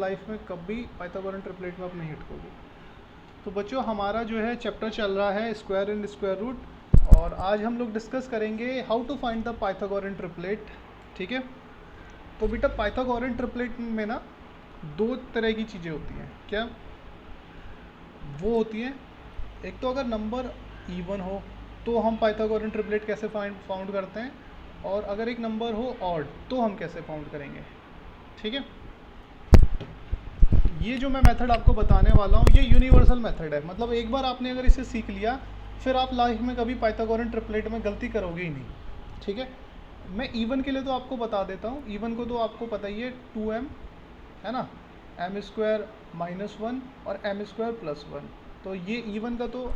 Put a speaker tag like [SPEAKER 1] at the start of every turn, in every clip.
[SPEAKER 1] Life में कभी Pythagorean triplet में आप नहीं अटकोगे। तो बच्चों हमारा जो है चैप्टर चल रहा है स्क्वायर एंड स्क्वायर रूट, और आज हम लोग डिस्कस करेंगे how to find the Pythagorean triplet. ठीक है, तो बेटा पाइथागोरन ट्रिपलेट में ना दो तरह की चीज़ें होती हैं। क्या वो होती हैं, एक तो अगर नंबर इवन हो तो हम पाइथागोरन ट्रिपलेट कैसे फाउंड करते हैं, और अगर एक नंबर हो ऑड तो हम कैसे फाउंड करेंगे। ठीक है, ये जो मैं मेथड आपको बताने वाला हूँ ये यूनिवर्सल मेथड है। मतलब एक बार आपने अगर इसे सीख लिया फिर आप लाइफ में कभी पाइथागोरन ट्रिपलेट में गलती करोगे ही नहीं। ठीक है, मैं इवन के लिए तो आपको बता देता हूँ। इवन को तो आपको पता ही है 2m है ना, m स्क्वायर माइनस 1 और m स्क्वायर प्लस 1। तो ये इवन का तो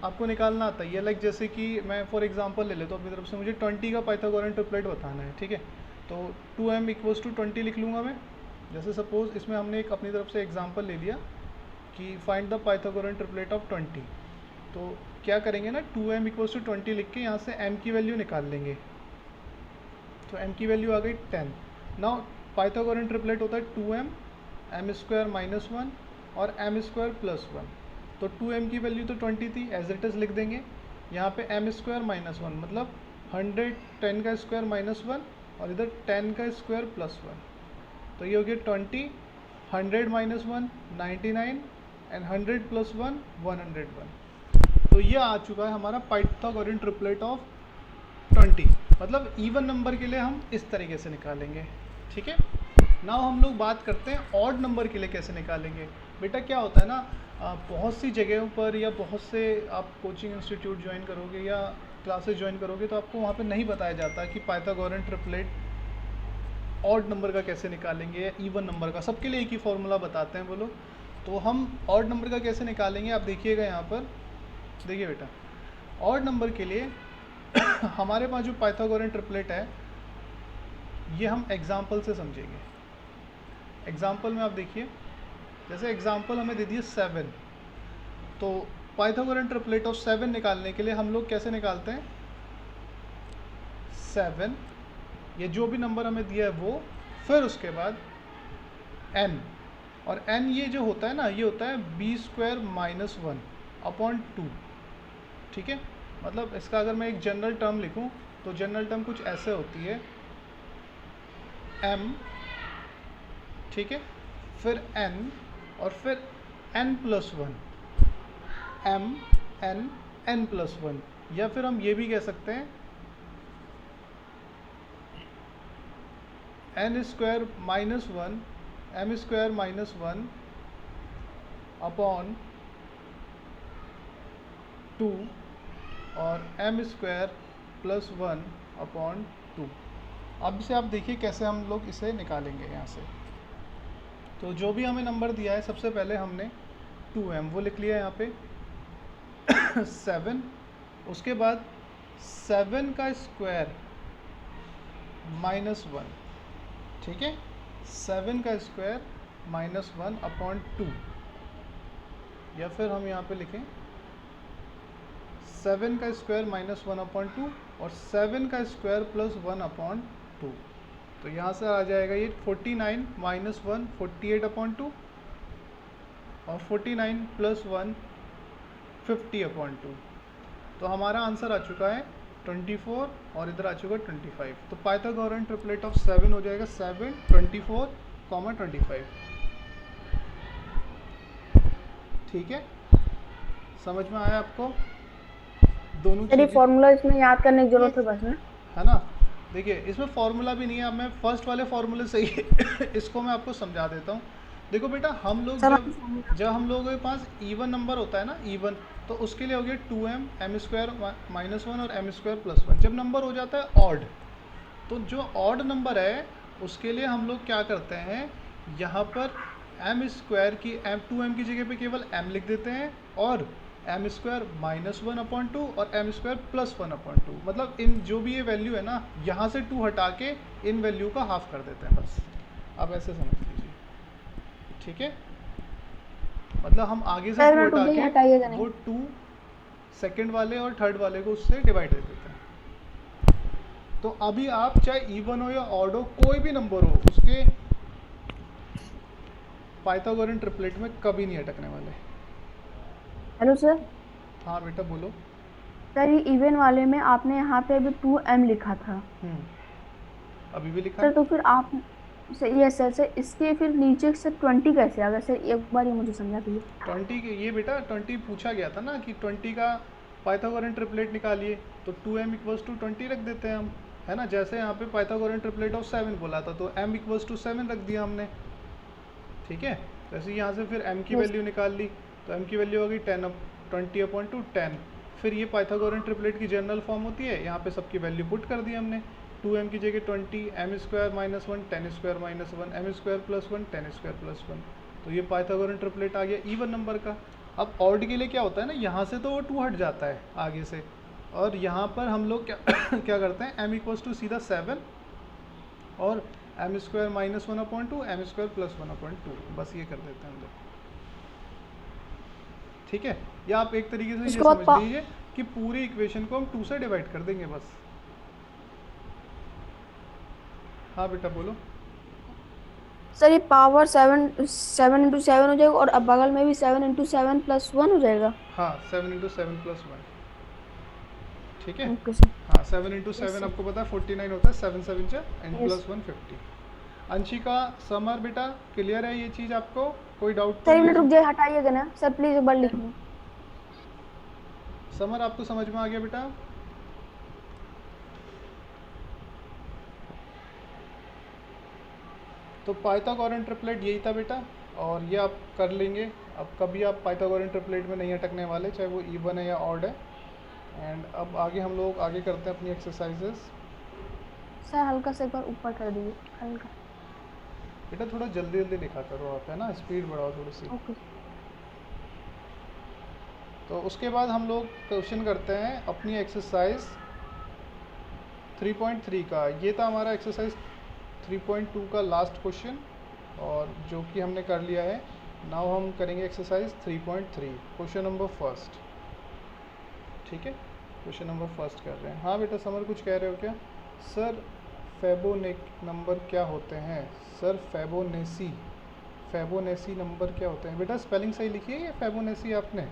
[SPEAKER 1] आपको निकालना आता है। ये लाइक जैसे कि मैं फॉर एग्जांपल ले लेता हूँ अपनी तरफ से, मुझे 20 का पाइथागोरन ट्रिपलेट बताना है। ठीक है, तो 2m इक्वल्स टू 20 लिख लूँगा मैं। जैसे सपोज इसमें हमने एक अपनी तरफ से एग्जांपल ले लिया कि find the Pythagorean triplet of 20। तो क्या करेंगे ना, 2m इक्वल्स टू 20 लिख के यहाँ से m की वैल्यू निकाल लेंगे। तो m की वैल्यू आ गई 10। नाउ पाइथागोरन ट्रिपलेट होता है 2m m स्क्वायर माइनस 1 और m स्क्वायर प्लस 1। तो 2m की वैल्यू तो 20 थी, एज इट इज़ लिख देंगे। यहाँ पे m स्क्वायर माइनस 1 मतलब 100 10 का स्क्वायर माइनस 1 और इधर 10 का स्क्वायर प्लस 1। तो ये हो गया 20, 100 माइनस 1 99 एंड 100 प्लस 1 101। तो ये आ चुका है हमारा पाइथागोरन ट्रिपलेट ऑफ 20। मतलब इवन नंबर के लिए हम इस तरीके से निकालेंगे। ठीक है, नाउ हम लोग बात करते हैं ऑड नंबर के लिए कैसे निकालेंगे। बेटा क्या होता है ना, बहुत सी जगहों पर या बहुत से आप कोचिंग इंस्टीट्यूट ज्वाइन करोगे या क्लासेस ज्वाइन करोगे तो आपको वहाँ पे नहीं बताया जाता कि पाइथागोरन ट्रिपलेट ऑड नंबर का कैसे निकालेंगे या इवन नंबर का। सबके लिए एक ही फॉर्मूला बताते हैं वो लोग। तो हम ऑड नंबर का कैसे निकालेंगे आप देखिएगा यहाँ पर। देखिए बेटा, ऑड नंबर के लिए हमारे पास जो पाइथागोरन ट्रिपलेट है ये हम एग्जाम्पल से समझेंगे। एग्जाम्पल में आप देखिए, जैसे एग्जाम्पल हमें दे दिए 7। तो पाइथागोरन ट्रिपलेट ऑफ 7 निकालने के लिए हम लोग कैसे निकालते हैं, 7 ये जो भी नंबर हमें दिया है वो, फिर उसके बाद n, और n ये जो होता है ना ये होता है b स्क्वायर माइनस 1 अपॉन 2। ठीक है, मतलब इसका अगर मैं एक जनरल टर्म लिखूं तो जनरल टर्म कुछ ऐसे होती है m, ठीक है, फिर n और फिर n plus 1, m n n plus 1। या फिर हम ये भी कह सकते हैं n square minus 1 m square minus 1 upon 2 और m स्क्वायर प्लस 1 अपॉन 2। अब इसे आप देखिए कैसे हम लोग इसे निकालेंगे यहाँ से। तो जो भी हमें नंबर दिया है सबसे पहले हमने 2m वो लिख लिया यहाँ पे 7, उसके बाद 7 का स्क्वायर माइनस 1। ठीक है, 7 का स्क्वायर माइनस 1 अपॉन 2, या फिर हम यहाँ पे लिखें 7 का स्क्वायर माइनस 1 अपॉन 2 और 7 का स्क्वायर प्लस 1 अपॉन 2। तो यहाँ से आ जाएगा ये 49 माइनस 1 48 अपॉन 2 और 49 प्लस 1 50 अपॉन 2। तो हमारा आंसर आ चुका है 24 और इधर आ चुका है 25। तो पाइथागोरन ट्रिपलेट ऑफ 7 हो जाएगा 7 24 25। ठीक है, समझ में आया आपको दोनों चीजें?
[SPEAKER 2] फॉर्मूला इसमें याद करने की जरूरत है बस ना,
[SPEAKER 1] है ना। देखिए इसमें फॉर्मूला भी नहीं है, अब मैं फर्स्ट वाले फॉर्मूले से ही इसको मैं आपको समझा देता हूँ। देखो बेटा, हम लोग जब हम लोगों के पास इवन नंबर होता है ना, इवन, तो उसके लिए हो गया 2m m स्क्वायर माइनस 1 और m स्क्वायर प्लस 1। जब नंबर हो जाता है ऑड, तो जो ऑड नंबर है उसके लिए हम लोग क्या करते हैं, यहाँ पर m स्क्वायर की 2m की जगह पे केवल m लिख देते हैं और m स्क्वायर माइनस 1 अपॉइंट 2 और m स्क्वायर प्लस 1 अपॉइंट 2। मतलब इन जो भी ये वैल्यू है ना, यहाँ से 2 हटा के इन वैल्यू का हाफ कर देते हैं बस। अब ऐसे समझ लीजिए। ठीक है, मतलब हम आगे से 2 हटा के वो 2 सेकंड वाले और थर्ड वाले को उससे डिवाइड कर देते हैं। तो अभी आप चाहे इवन हो या ऑड हो, कोई भी नंबर हो, उसके पाइथागोरन ट्रिपलेट में कभी नहीं अटकने वाले।
[SPEAKER 2] Hello sir.
[SPEAKER 1] हाँ बेटा बोलो।
[SPEAKER 2] सर ये इवन वाले में आपने यहाँ पे अभी 2m लिखा था।
[SPEAKER 1] हम्म, अभी भी लिखा
[SPEAKER 2] सर
[SPEAKER 1] है।
[SPEAKER 2] तो फिर आप सर ये सर इसके फिर नीचे से 20 कैसे आ गया सर? एक बार ये मुझे समझा दीजिए।
[SPEAKER 1] 20 के ये बेटा 20 पूछा गया था ना कि 20 का पाइथागोरन ट्रिपलेट निकालिए, तो 2m इक्वल्स टू 20 रख देते हैं हम, है ना। जैसे यहाँ पे पाइथागोरन ट्रिपलेट ऑफ 7 बोला था तो m इक्वल्स टू 7 रख दिया हमने, ठीक है। जैसे यहाँ से फिर m की
[SPEAKER 2] Yes.
[SPEAKER 1] वैल्यू निकाल ली, तो m की वैल्यू होगी 20 अपॉन टू 10। फिर ये पाइथागोरन ट्रिपलेट की जनरल फॉर्म होती है, यहाँ पे सबकी वैल्यू पुट कर दी हमने। 2m की जगह 20, m square minus 1, 10 square minus 1, m square plus 1, 10 square plus 1। तो ये पाइथागोरन ट्रिपलेट आ गया इवन नंबर का। अब ऑड के लिए क्या होता है ना, यहाँ से तो वो 2 हट जाता है आगे से, और यहाँ पर हम लोग क्या क्या करते हैं, m इक्वल्स टू सीधा 7 और m square minus 1 upon 2, m square plus 1 upon 2, बस ये कर देते हैं हम लोग, ठीक है। या आप एक तरीके से ये
[SPEAKER 2] उसके बाद
[SPEAKER 1] समझ लीजिए कि पूरी इक्वेशन को हम 2 से डिवाइड कर देंगे बस। हाँ बेटा बोलो।
[SPEAKER 2] सर ये पावर 7 into 7 हो जाएगा और अब बगल में भी 7 into 7 + 1 हो जाएगा।
[SPEAKER 1] हाँ 7 इंटू 7 प्लस 1, ठीक है।
[SPEAKER 2] Okay sir.
[SPEAKER 1] हाँ 7 इंटू
[SPEAKER 2] Yes,
[SPEAKER 1] 7
[SPEAKER 2] sir.
[SPEAKER 1] आपको पता है 49 होता है, 7 7 जा and
[SPEAKER 2] Yes.
[SPEAKER 1] Plus 1 50। Anshika summer बेटा क्लियर है ये चीज़ आपको, कोई डाउट तो
[SPEAKER 2] सर एक
[SPEAKER 1] नहीं
[SPEAKER 2] मिनट रुक
[SPEAKER 1] है?
[SPEAKER 2] जाइए, हटाइएगा ना सर, प्लीज एक बार लिख लो।
[SPEAKER 1] समर आपको समझ में आ गया बेटा? तो पाइथागोरन ट्रिपलेट यही था बेटा, और ये आप कर लेंगे। अब कभी आप पाइथागोरन ट्रिपलेट में नहीं अटकने वाले, चाहे वो इवन है या ऑड है। एंड अब आगे हम लोग आगे करते हैं अपनी एक्सरसाइजेस।
[SPEAKER 2] सर हल्का से एक बार ऊपर कर दीजिए, हल्का।
[SPEAKER 1] बेटा थोड़ा जल्दी जल्दी लिखा करो आप, है ना, स्पीड बढ़ाओ थोड़ी सी।
[SPEAKER 2] ओके।
[SPEAKER 1] तो उसके बाद हम लोग क्वेश्चन करते हैं अपनी एक्सरसाइज 3.3 का। ये था हमारा एक्सरसाइज 3.2 का लास्ट क्वेश्चन, और जो कि हमने कर लिया है। नाउ हम करेंगे एक्सरसाइज 3.3, क्वेश्चन नंबर फर्स्ट, ठीक है। क्वेश्चन नंबर फर्स्ट कर रहे हैं। हाँ बेटा समर कुछ कह रहे हो क्या? सर फेबोनेसी नंबर क्या होते हैं? सर फेबोनेसी नंबर क्या होते हैं? बेटा स्पेलिंग सही लिखी है या फेबोनेसी आपने?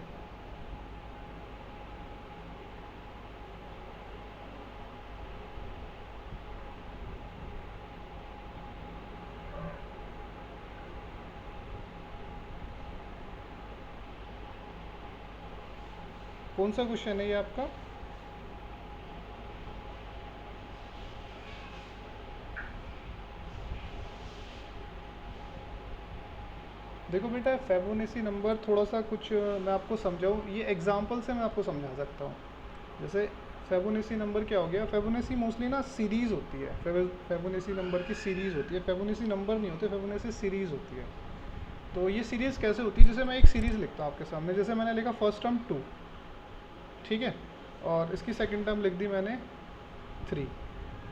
[SPEAKER 1] कौन सा क्वेश्चन है ये आपका? देखो बेटा फेबोनेसी नंबर थोड़ा सा कुछ मैं आपको समझाऊँ, ये एग्जांपल से मैं आपको समझा सकता हूँ। जैसे फेबोनेसी नंबर क्या हो गया, फेबोनेसी मोस्टली ना सीरीज़ होती है, फेबोनेसी नंबर की सीरीज़ होती है। फेबोनेसी नंबर नहीं होते, फेबोनेसी सीरीज़ होती है। तो ये सीरीज़ कैसे होती है, जैसे मैं एक सीरीज़ लिखता हूँ आपके सामने। जैसे मैंने लिखा फर्स्ट टर्म 2, ठीक है, और इसकी सेकंड टर्म लिख दी मैंने 3।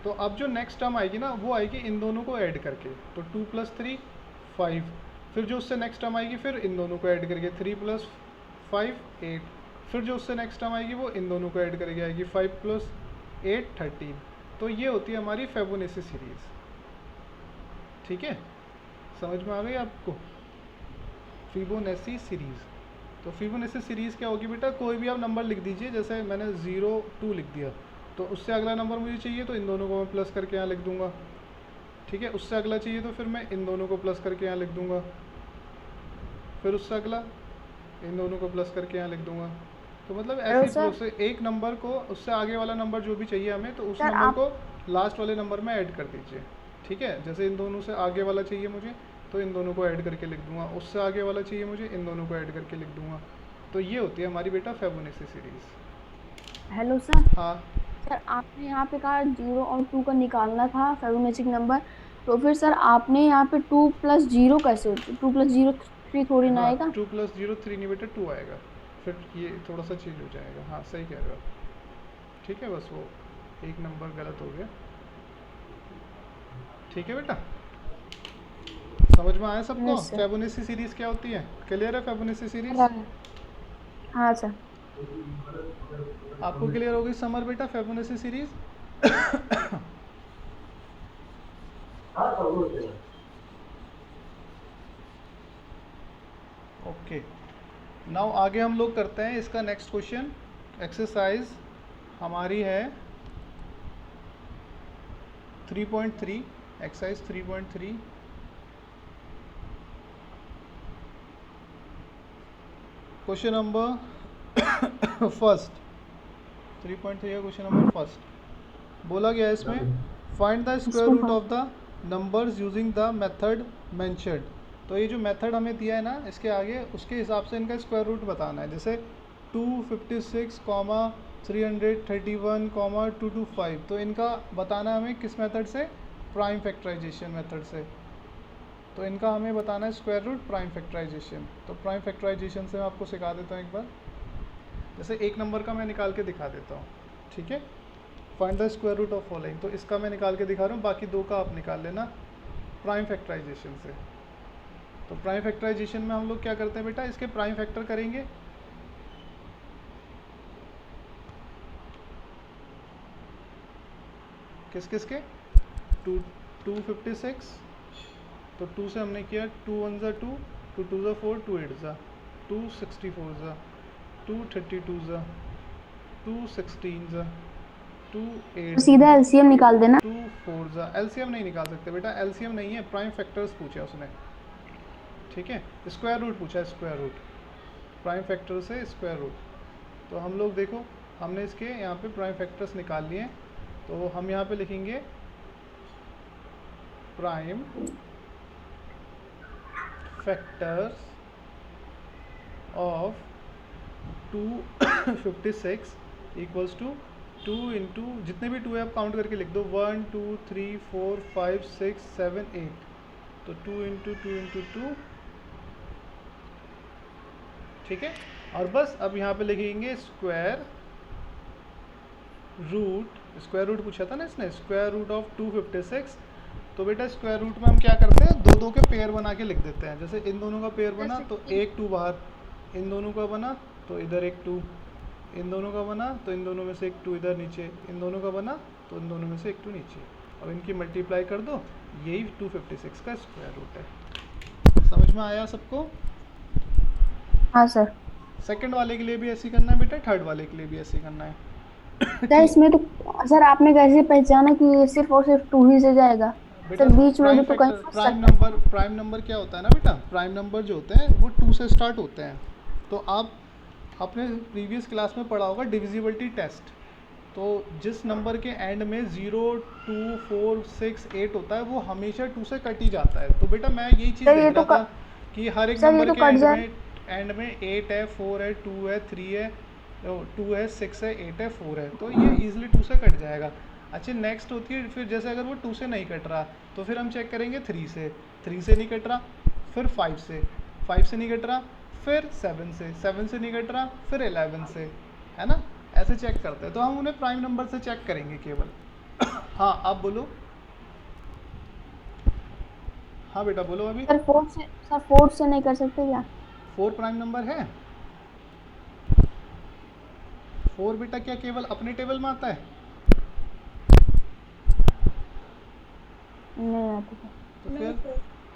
[SPEAKER 1] तो अब जो नेक्स्ट टर्म आएगी ना वो आएगी इन दोनों को ऐड करके, तो 2 + 3 5। फिर जो उससे नेक्स्ट टर्म आएगी फिर इन दोनों को ऐड करके 3 + 5 8। फिर जो उससे नेक्स्ट टर्म आएगी वो इन दोनों को ऐड करके आएगी 5 + 8 13। तो ये होती है हमारी फेबोनेसी सीरीज़, ठीक है। समझ में आ गई आपको फिबोनेसी सीरीज़? तो फिबोनेसी सीरीज़ क्या होगी बेटा, कोई भी आप नंबर लिख दीजिए। जैसे मैंने 0 2 लिख दिया, तो उससे अगला नंबर मुझे चाहिए तो इन दोनों को मैं प्लस करके यहाँ लिख दूंगा, ठीक है। उससे अगला चाहिए तो फिर मैं इन दोनों को प्लस करके यहाँ लिख दूंगा, फिर उससे अगला इन दोनों को प्लस करके यहाँ लिख दूंगा। तो मतलब ऐसे
[SPEAKER 2] सर।
[SPEAKER 1] ही से एक नंबर को उससे आगे वाला नंबर जो भी चाहिए हमें, तो उस
[SPEAKER 2] सर,
[SPEAKER 1] नंबर
[SPEAKER 2] आप-
[SPEAKER 1] को लास्ट वाले नंबर में ऐड कर दीजिए, ठीक है। जैसे इन दोनों से आगे वाला चाहिए मुझे तो इन दोनों को ऐड करके लिख दूंगा, उससे आगे वाला चाहिए मुझे इन दोनों को ऐड करके लिख दूंगा। तो ये होती है हमारी बेटा फेबोनेसी सीरीज़।
[SPEAKER 2] Hello sir.
[SPEAKER 1] हाँ
[SPEAKER 2] सर आपने यहाँ पे कहा 0 और 2 का निकालना था फेबोनेसी नंबर, तो फिर सर आपने यहाँ पे 2 + 0 कैसे होती? 2 + 0 3 थोड़ी ना
[SPEAKER 1] हाँ,
[SPEAKER 2] आएगा।
[SPEAKER 1] 2 + 0 3 नहीं बेटा 2 आएगा, फिर ये थोड़ा सा चेंज हो जाएगा। हाँ सही कह रहे हो आप, ठीक है। बस वो एक नंबर गलत हो गया, ठीक है बेटा। समझ में आया सबको
[SPEAKER 2] Yes, sir.
[SPEAKER 1] फेबोनेसी सीरीज़ क्या होती है? क्लियर है फेबोनेसी सीरीज़?
[SPEAKER 2] हाँ सर।
[SPEAKER 1] आपको क्लियर हो गई समर बेटा फेबोनेसी सीरीज़? ओके, नाउ आगे हम लोग करते हैं इसका नेक्स्ट क्वेश्चन। एक्सरसाइज हमारी है 3.3, एक्सरसाइज 3.3। क्वेश्चन नंबर फर्स्ट, 3.3 का क्वेश्चन नंबर फर्स्ट बोला गया है इसमें, find the square root of the numbers using the method mentioned. तो ये जो मेथड हमें दिया है ना, इसके आगे उसके हिसाब से इनका स्क्वायर रूट बताना है। जैसे 256, 331, 225, तो इनका बताना है हमें किस मेथड से, प्राइम फैक्टराइजेशन मेथड से। तो इनका हमें बताना है स्क्वायर रूट प्राइम फैक्टराइजेशन। तो प्राइम फैक्टराइजेशन से मैं आपको सिखा देता हूँ एक बार। जैसे एक नंबर का मैं निकाल के दिखा देता हूँ, ठीक है। Find the square root of following, तो इसका मैं निकाल के दिखा रहा हूँ, बाकी दो का आप निकाल लेना प्राइम फैक्टराइजेशन से। तो प्राइम फैक्टराइजेशन में हम लोग क्या करते हैं बेटा, इसके प्राइम फैक्टर करेंगे। किस किस के, 256, तो 2 से हमने किया 2 1 ज़ा 2, 2 2 ज़ा 4, 2 8 ज़ा 2 64 ज़ा 2 32 ज़ा 2 16 ज़ा 2 8
[SPEAKER 2] सीधा एलसीएम निकाल देना।
[SPEAKER 1] 2 4 ज़ा। एलसीएम नहीं निकाल सकते बेटा, एलसीएम नहीं है, प्राइम फैक्टर्स पूछा उसने, ठीक है। स्क्वायर रूट पूछा है, स्क्वायर रूट, प्राइम फैक्टर से स्क्वायर रूट। तो हम लोग देखो, हमने इसके यहाँ पे प्राइम फैक्टर्स निकाल लिए। तो हम यहाँ पे लिखेंगे prime factors of 256 equals to 2 into जितने भी 2 है आप काउंट करके लिख दो, 1 2 3 4 5 6 7 8। तो 2 इंटू 2 इंटू 2, ठीक है। और बस अब यहाँ पे लिखेंगे स्क्वायर रूट, स्क्वायर रूट पूछा था ना इसने, स्क्वायर रूट ऑफ 256। तो बेटा स्क्वायर रूट में हम क्या करते हैं, दो दो के पेयर बना के लिख देते हैं। जैसे इन दोनों का पेयर बना तो एक 2 बाहर, इन दोनों का बना तो इधर एक 2, इन दोनों का बना तो इन दोनों में से एक 2 इधर नीचे, इन दोनों का बना तो इन दोनों में से एक 2 नीचे। अब इनकी मल्टीप्लाई कर दो, यही 256 का स्क्वायर रूट है। समझ में आया सबको?
[SPEAKER 2] हाँ सर।
[SPEAKER 1] सेकंड वाले के लिए भी ऐसे ही करना है बेटा, थर्ड वाले के लिए भी ऐसे ही करना है।
[SPEAKER 2] सर इसमें तो, सर आपने कैसे पहचाना कि ये सिर्फ और सिर्फ 2 ही से जाएगा?
[SPEAKER 1] बेटा
[SPEAKER 2] सर बीच में
[SPEAKER 1] प्राइम
[SPEAKER 2] भी तो कहीं
[SPEAKER 1] फैक्टर,
[SPEAKER 2] फंस सकता है।
[SPEAKER 1] प्राइम नंबर क्या होता है ना बेटा, प्राइम नंबर जो होते हैं वो 2 से स्टार्ट होते हैं। तो आप आपने प्रीवियस क्लास में पढ़ा होगा डिविजिबिलिटी टेस्ट। तो जिस नंबर के एंड में 0 2 4 6 8 होता है वो हमेशा 2 से कट ही जाता है। तो बेटा मैं यही चीज़
[SPEAKER 2] सर ये
[SPEAKER 1] देख
[SPEAKER 2] तो
[SPEAKER 1] रहा था कि हर एक
[SPEAKER 2] सर ये
[SPEAKER 1] नंबर
[SPEAKER 2] तो
[SPEAKER 1] के
[SPEAKER 2] कट जाए।
[SPEAKER 1] एंड में 8 है, 4 है, 2 है, 3 है, 2 है, 6 है, 8 है, 4 है, तो ये इजीली 2 से कट जाएगा। अच्छा नेक्स्ट होती है फिर, जैसे अगर वो 2 से नहीं कट रहा तो फिर हम चेक करेंगे 3 से, 3 से नहीं कट रहा, फिर 5 से, 5 से नहीं कट रहा, फिर 7 से, 7 से नहीं कट रहा, फिर 11 से, है ना। ऐसे चेक करते हैं। तो हम उन्हें प्राइम नंबर से चेक करेंगे केवल। हाँ आप बोलो। हाँ बेटा बोलो अभी।
[SPEAKER 2] सर 4 से नहीं कर सकते क्या?
[SPEAKER 1] 4 प्राइम नंबर है? 4 बेटा क्या केवल अपने टेबल में आता है?
[SPEAKER 2] नहीं आता सर।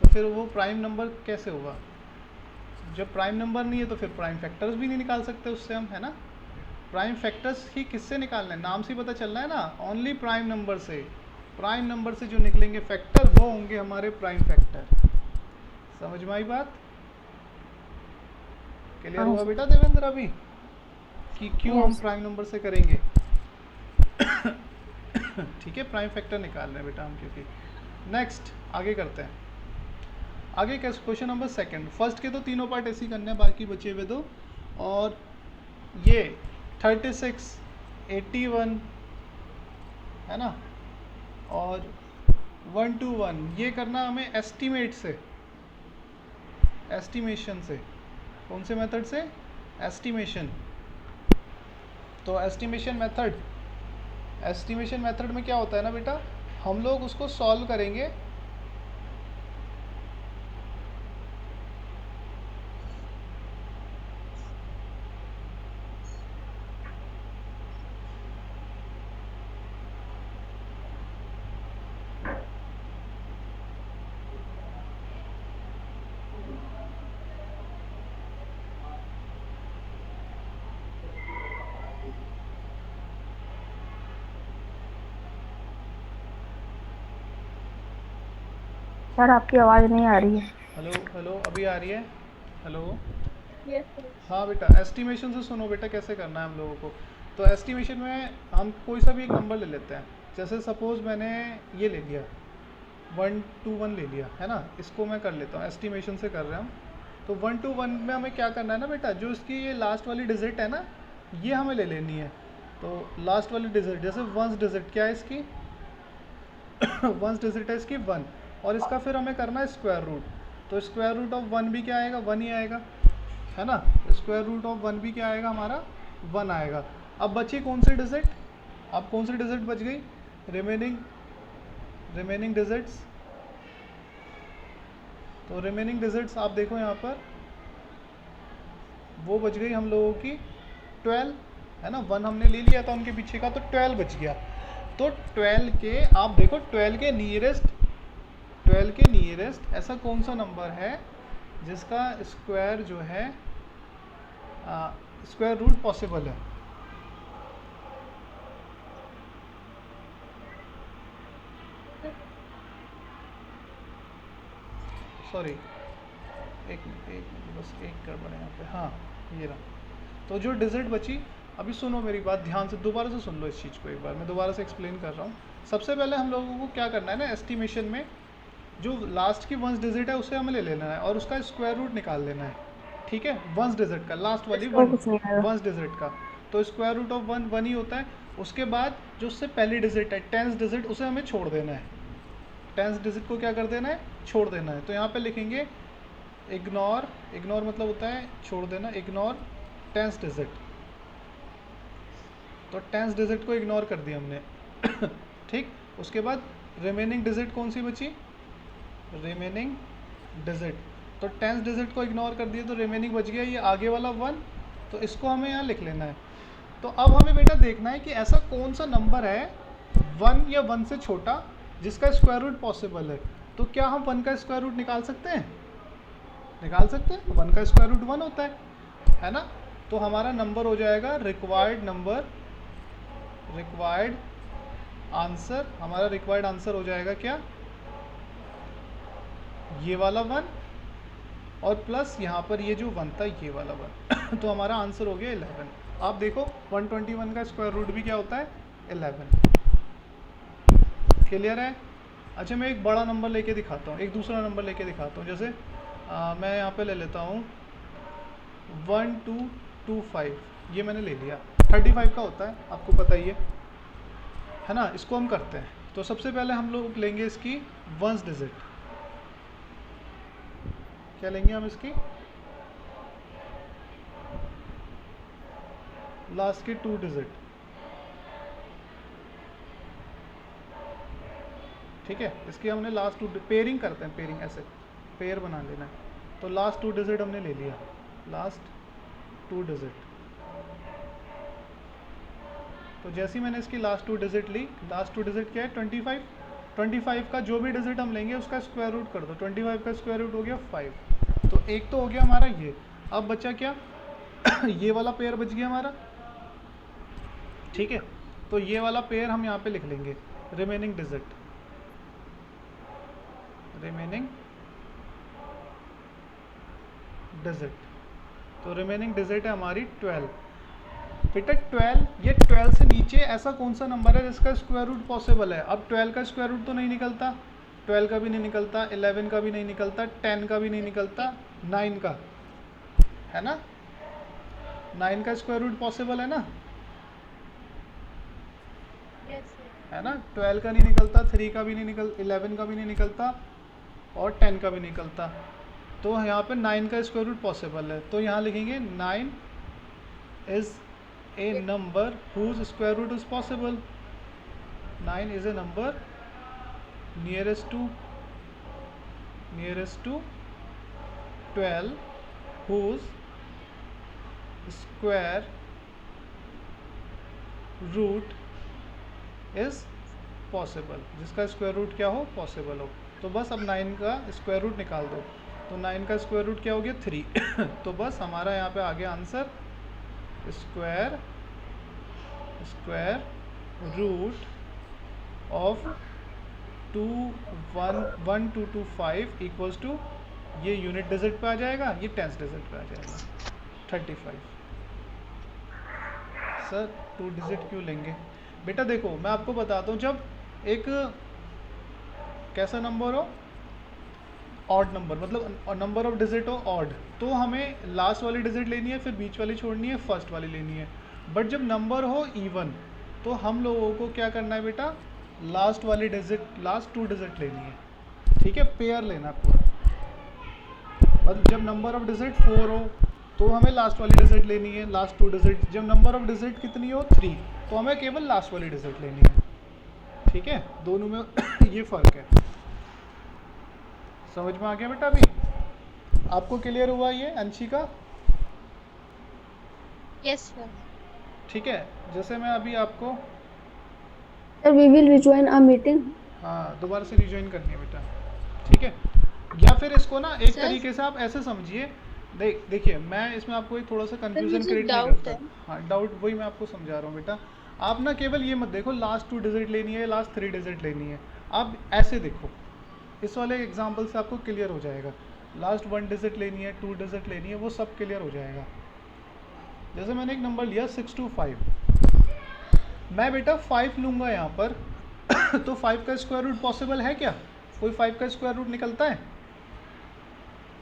[SPEAKER 1] तो फिर वो प्राइम नंबर कैसे होगा? जब प्राइम नंबर नहीं है तो फिर प्राइम फैक्टर्स भी नहीं निकाल सकते उससे हम, है ना। प्राइम फैक्टर्स ही किससे निकालना है, नाम से ही पता चल रहा है ना, ओनली प्राइम नंबर से। प्राइम नंबर से जो निकलेंगे फैक्टर वो होंगे हमारे प्राइम फैक्टर। समझ में आई बात? क्लियर हुआ बेटा देवेंद्र अभी कि क्यों हम प्राइम नंबर से करेंगे? ठीक है, प्राइम फैक्टर निकाल रहे हैं बेटा हम, क्योंकि नेक्स्ट आगे करते हैं। आगे क्वेश्चन नंबर सेकंड, फर्स्ट के तो तीनों पार्ट ऐसे ही करने हैं, बाकी बचे हुए दो। और ये 36 81 है ना, और 121 ये करना हमें एस्टीमेट से, एस्टिमेशन से। कौन से मेथड से? एस्टिमेशन। तो एस्टिमेशन मेथड में क्या होता है ना बेटा, हम लोग उसको सॉल्व करेंगे
[SPEAKER 2] सर आपकी आवाज़ नहीं आ रही है।
[SPEAKER 1] हेलो हेलो, अभी आ रही है? हेलो।
[SPEAKER 2] Yes sir.
[SPEAKER 1] हाँ बेटा, एस्टिमेशन से सुनो बेटा, कैसे करना है हम लोगों को। तो एस्टिमेशन में हम कोई सा भी एक नंबर ले लेते हैं। जैसे सपोज़ मैंने ये ले लिया 121 ले लिया है ना, इसको मैं कर लेता हूँ, एस्टिमेशन से कर रहे हैं हम। तो 121 में हमें क्या करना है ना बेटा, जो इसकी ये लास्ट वाली डिजिट है ना, ये हमें ले लेनी है। तो लास्ट वाली डिजिट, जैसे वंस डिजिट क्या है इसकी वंस डिजिट है इसकी 1, और इसका फिर हमें करना है स्क्वायर रूट। तो स्क्वायर रूट ऑफ 1 भी क्या आएगा, 1 ही आएगा, है ना। स्क्वायर रूट ऑफ 1 भी क्या आएगा हमारा, 1 आएगा। अब बची कौन सी डिजिट, अब कौन सी डिजिट बच गई, रिमेनिंग डिजिट्स। तो रिमेनिंग डिजिट्स आप देखो यहाँ पर, वो बच गई हम लोगों की 12, है ना। 1 हमने ले लिया था उनके पीछे का, तो 12 बच गया। तो 12 के आप देखो, 12 के नियरेस्ट ऐसा कौन सा नंबर है जिसका स्क्वायर जो है स्क्वायर रूट पॉसिबल है। सॉरी, एक मिनट बस, एक गड़बड़ है यहाँ पे। हाँ, ये रहा। तो जो डिजिट बची, अभी सुनो मेरी बात ध्यान से, दोबारा से सुन लो इस चीज़ को एक बार, मैं दोबारा से एक्सप्लेन कर रहा हूँ। सबसे पहले हम लोगों को क्या करना है ना, एस्टिमेशन में जो लास्ट की वंस डिजिट है उसे हमें ले लेना है और उसका स्क्वायर रूट निकाल लेना है। ठीक है, वंस डिजिट का, लास्ट वाली
[SPEAKER 2] इसको कुछ नहीं आएगा।
[SPEAKER 1] वंस डिजिट का। तो स्क्वायर रूट ऑफ 1 1 ही होता है। उसके बाद जो उससे पहली डिजिट है, टेंस डिजिट, उसे हमें छोड़ देना है। टेंस डिजिट को क्या कर देना है, छोड़ देना है। तो यहाँ पे लिखेंगे इग्नोर, इग्नोर मतलब होता है छोड़ देना, इग्नोर टेंस डिजिट। तो टेंस डिजिट को इग्नोर कर दिया हमने ठीक। उसके बाद रिमेनिंग डिजिट कौन सी बची, रिमेनिंग डिजिट। तो टेंस डिजिट को इग्नोर कर दिया, तो रिमेनिंग बच गया ये आगे वाला 1। तो इसको हमें यहाँ लिख लेना है। तो अब हमें बेटा देखना है कि ऐसा कौन सा नंबर है 1 या 1 से छोटा जिसका स्क्वायर रूट पॉसिबल है। तो क्या हम 1 का स्क्वायर रूट निकाल सकते हैं, निकाल सकते हैं। 1 का स्क्वायर रूट 1 होता है ना। तो हमारा नंबर हो जाएगा रिक्वायर्ड नंबर, रिक्वायर्ड आंसर, हमारा रिक्वायर्ड आंसर हो जाएगा क्या, ये वाला 1 और प्लस यहाँ पर ये जो 1 था ये वाला 1 तो हमारा आंसर हो गया 11। आप देखो 121 का स्क्वायर रूट भी क्या होता है, 11। क्लियर है। अच्छा, मैं एक बड़ा नंबर लेके दिखाता हूँ, एक दूसरा नंबर लेके दिखाता हूँ। जैसे मैं यहाँ पे ले लेता हूँ 1225, ये मैंने ले लिया, 35 का होता है, आपको पता ही है ना। इसको हम करते हैं। तो सबसे पहले हम लोग लेंगे इसकी वंस डिजिट। क्या लेंगे हम इसकी, लास्ट की 2 डिजिट। ठीक है, इसकी हमने लास्ट 2 पेयरिंग करते हैं, पेयरिंग ऐसे पेयर बना लेना है। तो लास्ट 2 डिजिट हमने ले लिया, लास्ट 2 डिजिट। तो जैसे ही मैंने इसकी लास्ट 2 डिजिट ली, लास्ट 2 डिजिट क्या है 25। 25 का जो भी डिजिट हम लेंगे उसका स्क्वायर रूट कर दो। 25 का स्क्वायर रूट हो गया 5। तो एक तो हो गया हमारा ये। अब बचा क्या ये वाला पेयर बच गया हमारा। ठीक है, तो ये वाला पेयर हम यहाँ पे लिख लेंगे, रिमेनिंग डिजिट, रिमेनिंग डिजिट। तो रिमेनिंग डिजिट है हमारी 12। बेटा 12, ये 12 से नीचे ऐसा कौन सा नंबर है जिसका स्क्वायर रूट पॉसिबल है। अब 12 का स्क्वायर रूट तो नहीं निकलता, 12 का भी नहीं निकलता, 11 का भी नहीं निकलता, 10 का भी नहीं निकलता, 9 का, है ना। 9 का स्क्वायर रूट पॉसिबल है ना, है ना। 12 का नहीं निकलता, 3 का भी नहीं निकल, 11 का भी नहीं निकलता और 10 का भी निकलता। तो यहाँ पे 9 का स्क्वायर रूट पॉसिबल है। तो यहाँ लिखेंगे 9 is a number whose square root is possible. 9 is a number nearest to 12 whose square root is possible, जिसका स्क्वायर रूट क्या हो, पॉसिबल हो। तो बस अब 9 का स्क्वायर रूट निकाल दो। तो 9 का स्क्वायर रूट क्या हो गया 3 तो बस हमारा यहाँ पे आ गया answer, square root of 12225 equals to ये यूनिट डिजिट पे आ जाएगा, ये टेंस डिजिट पे आ जाएगा 35। सर 2 डिजिट क्यों लेंगे बेटा? देखो मैं आपको बताता हूँ, जब एक कैसा नंबर हो, ऑड नंबर, मतलब नंबर ऑफ डिजिट हो ऑड, तो हमें लास्ट वाली डिजिट लेनी है, फिर बीच वाली छोड़नी है, फर्स्ट वाली लेनी है। बट जब नंबर हो इवन, तो हम लोगों को क्या करना है बेटा? लास्ट वाली डिजिट, लास्ट 2 डिजिट लेनी है, ठीक है, पेयर लेना है पूरा। मतलब जब नंबर ऑफ डिजिट 4 हो तो हमें लास्ट वाली डिजिट लेनी है, लास्ट 2 डिजिट। जब नंबर ऑफ डिजिट कितनी हो 3, तो हमें केवल लास्ट वाली डिजिट लेनी है, ठीक है। दोनों में ये फ़र्क है। समझ में आ गया बेटा? अभी आपको क्लियर हुआ ये अंशिका?
[SPEAKER 3] Yes sir.
[SPEAKER 1] ठीक है, जैसे मैं अभी आपको
[SPEAKER 2] sir we will rejoin a meeting.
[SPEAKER 1] हाँ दोबारा से रिजॉइन करनी है बेटा, ठीक है। या फिर इसको ना एक
[SPEAKER 3] सर?
[SPEAKER 1] तरीके से आप ऐसे समझिए, देखिए मैं इसमें आपको एक थोड़ा सा कंफ्यूजन
[SPEAKER 3] मुझे
[SPEAKER 1] क्रिएट नहीं
[SPEAKER 3] डाउट
[SPEAKER 1] करता।
[SPEAKER 3] है।
[SPEAKER 1] हाँ डाउट, वही मैं आपको समझा रहा हूँ बेटा। आप ना केवल ये मत देखो लास्ट 2 डिजिट लेनी है, लास्ट 3 डिजिट लेनी है, आप ऐसे देखो। इस वाले एग्जाम्पल से आपको क्लियर हो जाएगा। लास्ट 1 डिजिट लेनी है, 2 डिजिट लेनी है, वो सब क्लियर हो जाएगा। जैसे मैंने एक नंबर लिया 625, मैं बेटा 5 लूँगा यहाँ पर तो 5 का स्क्वायर रूट पॉसिबल है क्या? कोई 5 का स्क्वायर रूट निकलता है?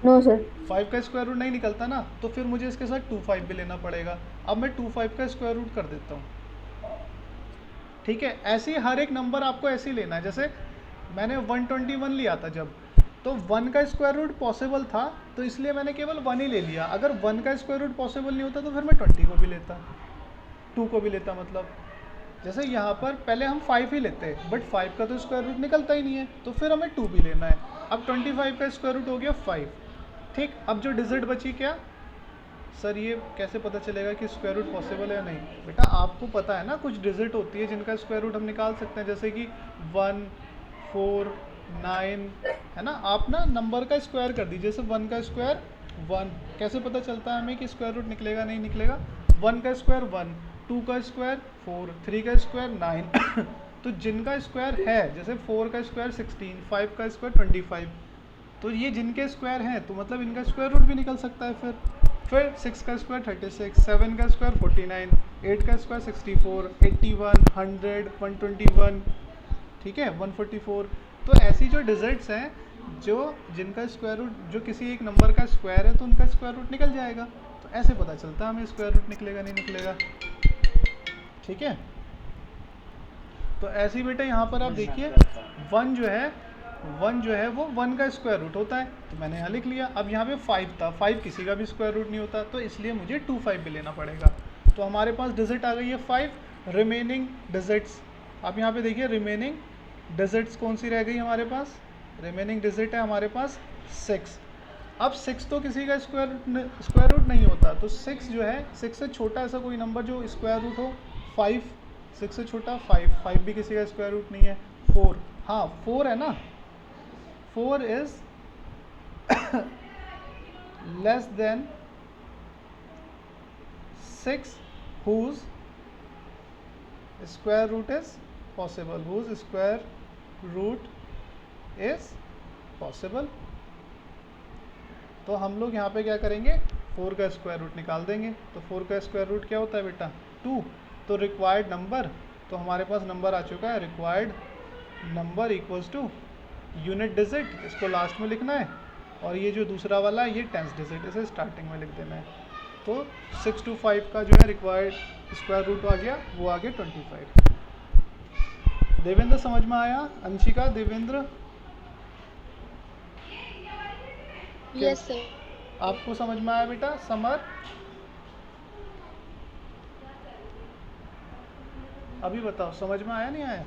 [SPEAKER 2] No sir.
[SPEAKER 1] 5 का स्क्वायर रूट नहीं निकलता ना, तो फिर मुझे इसके साथ 25 भी लेना पड़ेगा। अब मैं 25 का स्क्वायर रूट कर देता हूँ, ठीक है। ऐसे ही हर एक नंबर आपको ऐसे ही लेना है। जैसे मैंने 121 लिया था जब, तो 1 का स्क्वायर रूट पॉसिबल था, तो इसलिए मैंने केवल 1 ही ले लिया। अगर 1 का स्क्वायर रूट पॉसिबल नहीं होता तो फिर मैं 20 को भी लेता, 2 को भी लेता। मतलब जैसे यहाँ पर पहले हम 5 ही लेते हैं, बट 5 का तो स्क्वायर रूट निकलता ही नहीं है, तो फिर हमें 2 भी लेना है। अब 25 का स्क्वायर रूट हो गया 5, ठीक। अब जो डिजिट बची क्या? सर ये कैसे पता चलेगा कि स्क्वायर रूट पॉसिबल है या नहीं? बेटा आपको पता है ना, कुछ डिजिट होती है जिनका स्क्वायर रूट हम निकाल सकते हैं, जैसे कि 1, 4, 9, है ना। आप ना नंबर का स्क्वायर कर दीजिए, जैसे 1 का स्क्वायर 1, कैसे पता चलता है हमें कि स्क्वायर रूट निकलेगा नहीं निकलेगा? 1 का स्क्वायर 1, 2 का स्क्वायर 4, 3 का स्क्वायर 9 तो जिनका स्क्वायर है, जैसे 4 का स्क्वायर 16, 5 का स्क्वायर 25, तो ये जिनके स्क्वायर हैं तो मतलब इनका स्क्वायर रूट भी निकल सकता है। फिर 6 का स्क्वायर 36, 7 का स्क्वायर 49, 8 का स्क्वायर 64, 81, 100, 121, ठीक है, 144। तो ऐसी जो डिजिट्स हैं जो जिनका स्क्वायर रूट, जो किसी एक नंबर का स्क्वायर है तो उनका स्क्वायर रूट निकल जाएगा। तो ऐसे पता चलता है हमें स्क्वायर रूट निकलेगा नहीं निकलेगा, ठीक है। तो ऐसे ही बेटा यहाँ पर आप देखिए 1 जो है वो 1 का स्क्वायर रूट होता है, तो मैंने यहाँ लिख लिया। अब यहाँ पे 5 था, 5 किसी का भी स्क्वायर रूट नहीं होता, तो इसलिए मुझे 25 भी लेना पड़ेगा। तो हमारे पास डिजिट आ गई है 5। रिमेनिंग डिजिट्स आप यहाँ पे देखिए, रिमेनिंग डिजिट्स कौन सी रह गई हमारे पास? रिमेनिंग डिजिट है हमारे पास 6। अब 6 तो किसी का स्क्वायर रूट नहीं होता, तो 6 जो है, 6 से छोटा ऐसा कोई नंबर जो स्क्वायर रूट हो? 5, 6 से छोटा 5, 5 भी किसी का स्क्वायर रूट नहीं है। 4, हाँ 4 है ना, 4 is less than 6 whose square root is possible, whose square root is possible। तो हम लोग यहाँ पे क्या करेंगे? 4 का स्क्वायर रूट निकाल देंगे। तो 4 का स्क्वायर रूट क्या होता है बेटा? 2। तो रिक्वायर्ड नंबर, तो हमारे पास नंबर आ चुका है, required number equals to unit digit, इसको लास्ट में लिखना है, और ये जो दूसरा वाला है ये टेंस डिजिट, इसे स्टार्टिंग में लिख देना है। तो 625 का जो है रिक्वायर्ड स्क्वायर रूट आ गया, वो आ गया 25। देवेंद्र समझ में आया? अंशिका, देवेंद्र?
[SPEAKER 3] Yes sir.
[SPEAKER 1] आपको समझ में आया बेटा? समर अभी बताओ, समझ में आया नहीं आया?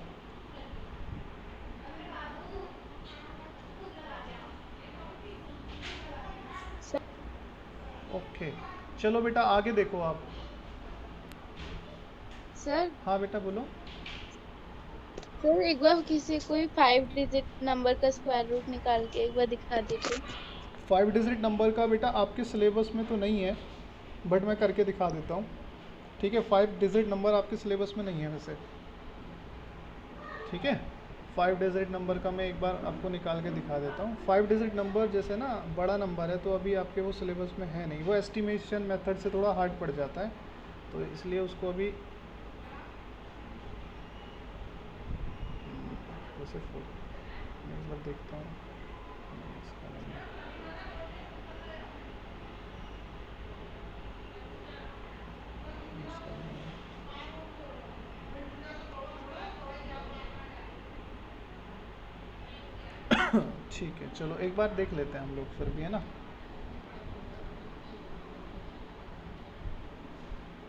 [SPEAKER 1] ओके चलो बेटा आगे देखो आप।
[SPEAKER 3] सर
[SPEAKER 1] हाँ बेटा बोलो।
[SPEAKER 3] सर एक बार किसी कोई 5 डिजिट नंबर का स्क्वायर रूट निकाल के एक बार दिखा दीजिए।
[SPEAKER 1] 5 डिजिट नंबर का बेटा आपके सिलेबस में तो नहीं है, बट मैं करके दिखा देता हूँ, ठीक है। 5 डिजिट नंबर आपके सिलेबस में नहीं है वैसे, ठीक है। 5 डिजिट नंबर का मैं एक बार आपको निकाल के दिखा देता हूँ। 5 डिजिट नंबर जैसे ना बड़ा नंबर है तो अभी आपके वो सिलेबस में है नहीं, वो एस्टिमेशन मेथड से थोड़ा हार्ड पड़ जाता है, तो इसलिए उसको अभी जैसे मैं एक बार देखता हूँ इसका नहीं है। इसका नहीं है। ठीक है, चलो एक बार देख लेते हैं हम लोग फिर भी, है ना।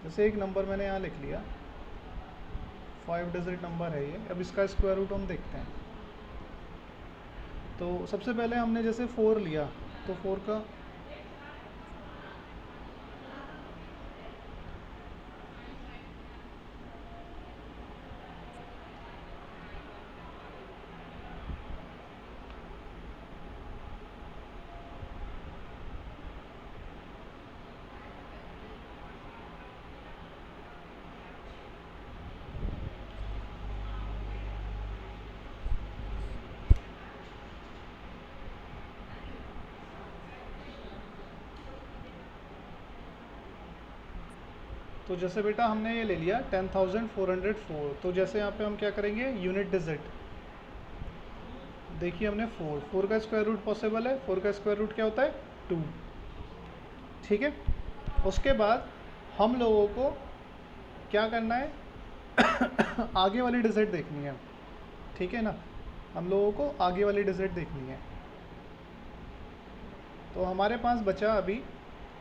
[SPEAKER 1] जैसे एक नंबर मैंने यहाँ लिख लिया, 5 डिजिट नंबर है ये, अब इसका स्क्वायर रूट हम देखते हैं। तो सबसे पहले हमने जैसे 4 लिया, तो 4 का तो जैसे बेटा हमने ये ले लिया 10,404, तो जैसे यहाँ पे हम क्या करेंगे, यूनिट डिजिट देखिए हमने 4 का स्क्वायर रूट पॉसिबल है, 4 का स्क्वायर रूट क्या होता है 2, ठीक है। उसके बाद हम लोगों को क्या करना है आगे वाली डिजिट देखनी है, ठीक है ना, हम लोगों को आगे वाली डिजिट देखनी है। तो हमारे पास बचा अभी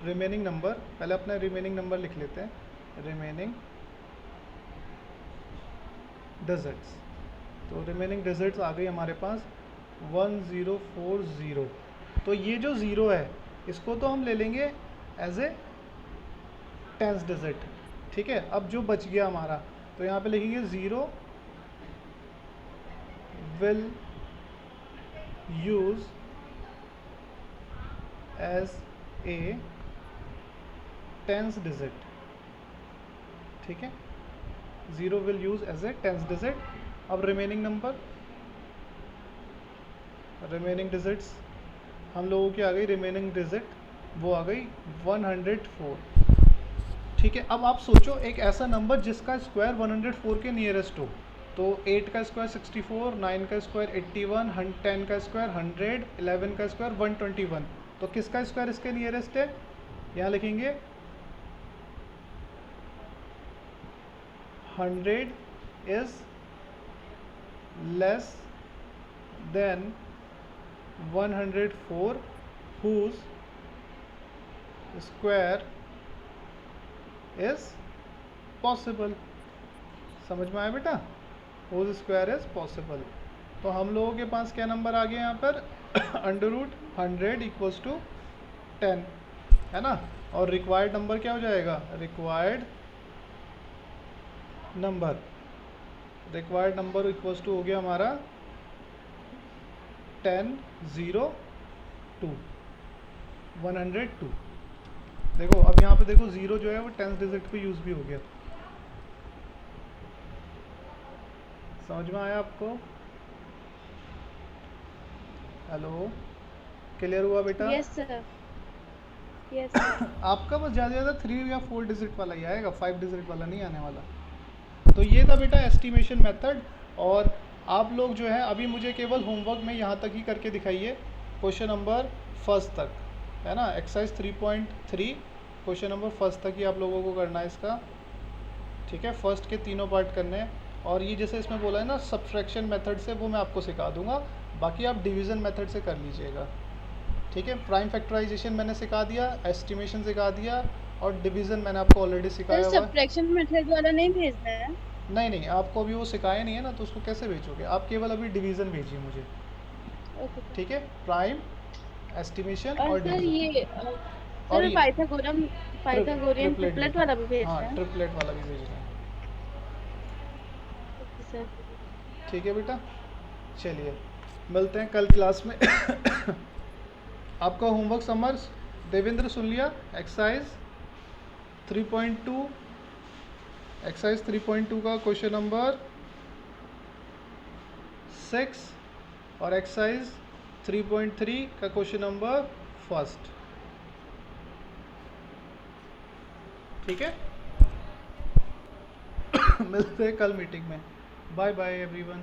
[SPEAKER 1] रिमेनिंग नंबर, पहले अपना रिमेनिंग नंबर लिख लेते हैं, रिमेनिंग डिजिट्स। तो रिमेनिंग डिजिट्स आ गई हमारे पास 1040। तो ये जो ज़ीरो है इसको तो हम ले लेंगे एज ए 10th डिजिट, ठीक है। अब जो बच गया हमारा, तो यहाँ पे लिखेंगे 0 will use as a 10th digit, ठीक है। 0 will use as a 10th digit. अब रिमेनिंग नंबर, रिमेनिंग डिजिट्स हम लोगों की आ गई, रिमेनिंग डिजिट वो आ गई 104, ठीक है। अब आप सोचो एक ऐसा नंबर जिसका स्क्वायर 104 के नियरेस्ट हो, तो 8 का स्क्वायर 64, 9 का स्क्वायर 81, 10 का स्क्वायर 100, 11 का स्क्वायर 121, तो किसका स्क्वायर इसके नियरेस्ट है, यहाँ लिखेंगे 100 is less than 104 whose square is possible। समझ में आया बेटा, whose square is possible। तो हम लोगों के पास क्या नंबर आ गया यहाँ पर अंडर रूट 100 इक्वल्स टू 10, है ना। और रिक्वायर्ड नंबर क्या हो जाएगा, रिक्वायर्ड नंबर इक्वल्स टू हो गया हमारा 102। देखो अब यहाँ पे देखो 0 जो है वो 10th डिजिट पे यूज भी हो गया। समझ में आया आपको, हेलो, क्लियर हुआ बेटा?
[SPEAKER 3] Yes sir, yes sir.
[SPEAKER 1] आपका बस ज़्यादा से ज़्यादा 3 या 4 डिजिट वाला ही आएगा, 5 डिजिट वाला नहीं आने वाला। तो ये था बेटा एस्टिमेशन मेथड। और आप लोग जो है अभी मुझे केवल होमवर्क में यहाँ तक ही करके दिखाइए, क्वेश्चन नंबर फर्स्ट तक, है ना। एक्सरसाइज 3.3 क्वेश्चन नंबर फर्स्ट तक ही आप लोगों को करना है इसका, ठीक है। फर्स्ट के तीनों पार्ट करने हैं। और ये जैसे इसमें बोला है ना सब्ट्रैक्शन मेथड से, वो मैं आपको सिखा दूंगा, बाकी आप डिवीज़न मेथड से कर लीजिएगा, ठीक है। प्राइम फैक्टराइजेशन मैंने सिखा दिया, एस्टिमेशन सिखा दिया, और डिवीज़न मैंने आपको ऑलरेडी सिखाया हुआ है।
[SPEAKER 3] सब्ट्रैक्शन मेथड वाला नहीं भेजना है?
[SPEAKER 1] नहीं, आपको अभी वो सिखाया नहीं है ना, तो उसको कैसे भेजोगे आप, केवल अभी डिवीज़न भेजिए मुझे,
[SPEAKER 3] ओके सर।
[SPEAKER 1] ठीक है। प्राइम, एस्टिमेशन
[SPEAKER 3] और
[SPEAKER 1] और
[SPEAKER 3] सर
[SPEAKER 1] डिवीज़न।
[SPEAKER 3] ये
[SPEAKER 1] और
[SPEAKER 3] सर
[SPEAKER 1] ये
[SPEAKER 3] पाइथागोरियन ट्रिपलेट वाला भी भेजना
[SPEAKER 1] हाँ,
[SPEAKER 3] है?
[SPEAKER 1] ट्रिपलेट वाला भी भेजना है,
[SPEAKER 3] ओके सर।
[SPEAKER 1] ठीक है बेटा। चलिए मिलते हैं कल क्लास में। आपका होमवर्क समर्स देवेंद्र सुन लिया। एक्सरसाइज 3.2 का क्वेश्चन नंबर 6 और एक्सरसाइज 3.3 का क्वेश्चन नंबर फर्स्ट। ठीक है, मिलते हैं कल मीटिंग में। Bye bye everyone.